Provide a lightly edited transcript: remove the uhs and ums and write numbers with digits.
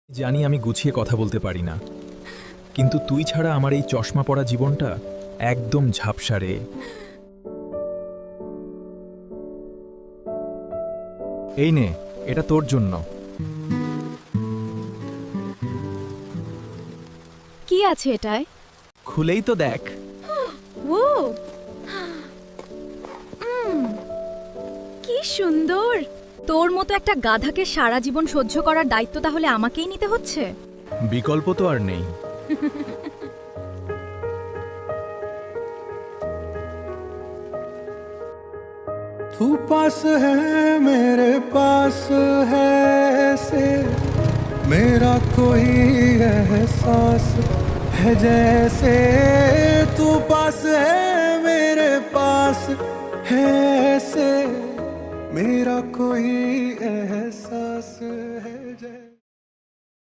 জানি আমি গুছিয়ে কথা বলতে পারি না, কিন্তু তুই ছাড়া আমার এই চশমা পরা জীবনটা একদম ঝাপসা রে। এই নে, এটা তোর জন্য। কি আছে এটায়? খুলেই তো দেখ। ও কি সুন্দর! তোর মতো একটা গাধাকে সারা জীবন সহ্য করার দায়িত্ব তাহলে আমাকেই নিতে হচ্ছে? বিকল্প তো আর নেই। तू पास है मेरे पास है ऐसे मेरा कोई एहसास है जैसे तू पास है मेरे पास है ऐसे मेरा कोई एहसास है जैसे